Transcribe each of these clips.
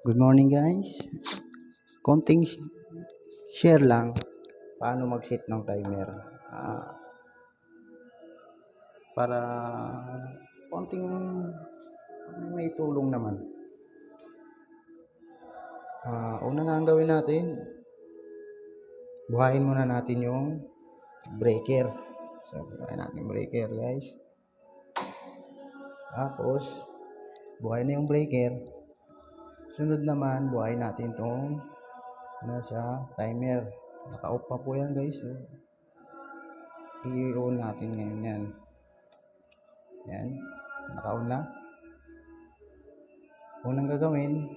Good morning guys. Konting share lang paano mag-set ng timer. Para konting may tulong naman. Una na ang gawin natin, buhayin muna natin yung breaker. So, buhayin natin yung breaker guys. Tapos, buhayin na yung breaker. Sunod naman, buhayin natin itong nasa timer. Naka-off pa po yan guys. So, i-on natin ngayon yan. Yan. Naka-on na. Unang gagawin,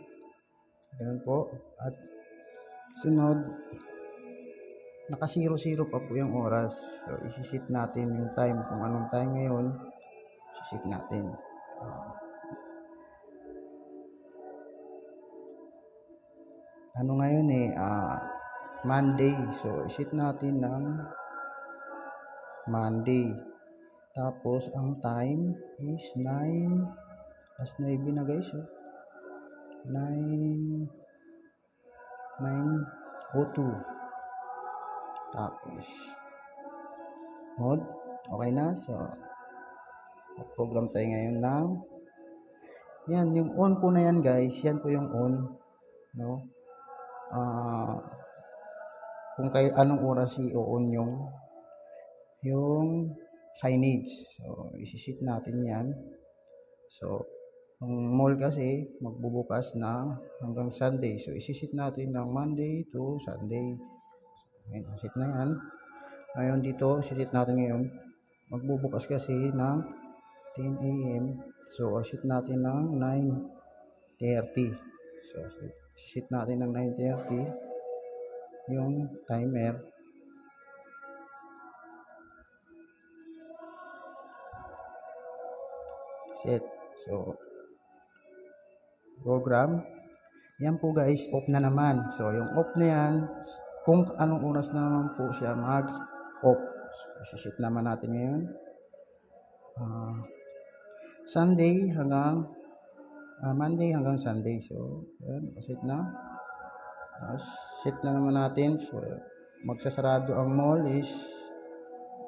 ganun po. At sunod, naka-0-0 pa po yung oras. So, isi-set natin yung time. Kung anong time ngayon, isi-set natin. Ano ngayon Monday. So, isit natin ng Monday. Tapos, ang time is 9. Last 9 na guys. 9:02. Tapos, mode. Okay na. So, program tayo ngayon ng yan, yung on po na yan guys. Yan po yung on. No? Kung kay anong oras i-on yung signage. So, isi-set natin yan. So, ang mall kasi magbubukas na hanggang Sunday. So, isi-set natin ng Monday to Sunday. Ngayon, set na yan. Ngayon dito, isi-set natin ngayon. Magbubukas kasi ng 10 AM. So, isi-set natin ng 9:30. So, isi-set natin ng 9:30 yung timer. Set. So, program. Yan po guys, off na naman. So, yung off na yan, kung anong oras na naman po siya mag-off. So, isi-set naman natin ngayon. Sunday hanggang Monday hanggang Sunday. So, yan, set na. Set na naman natin. So, magsasarado ang mall is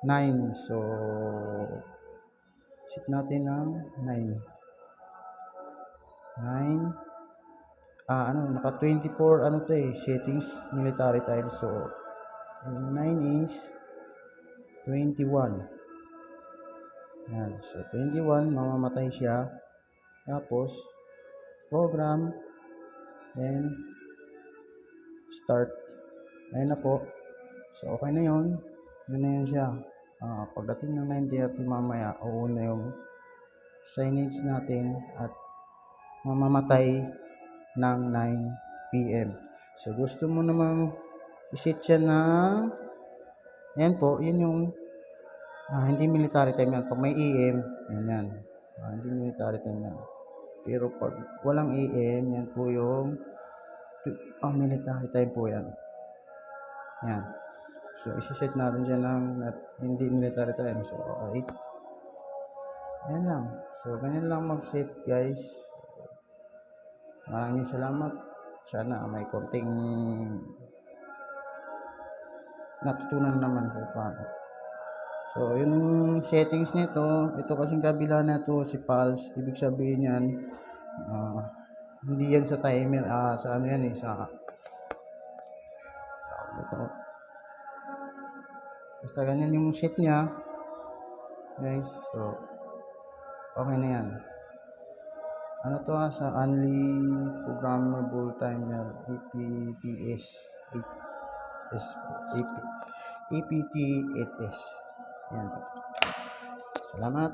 9. So, set natin ng 9. Naka 24, settings, military time. So, 9 is 21. Yan. So, 21, mamamatay siya. Tapos, program, then, start. Ayun na po. So, okay na yun. Yun na yun siya. Pagdating ng 9:30 mamaya, uun na yung signage natin at mamamatay ng 9 PM. So, gusto mo namang iset siya na yan po, yun yung hindi military time yan. Pag may AM, yan. Hindi military time yan. Pero pag walang AM, yan po yung military time po yan. Yan. So, isi-set natin siya ng hindi military time. So, okay. Ayan lang. So, ganyan lang mag-set guys. Maraming salamat. Sana may konting natutunan naman kung paano. So, yung settings nito, ito kasing kabila na to si pulse. Ibig sabihin yan, hindi yan sa timer. Sa ano yan sa ito. Basta ganyan yung set niya. Guys, so, okay na yan. Ano to sa only programmable timer APTS 8S. Yan po. Salamat.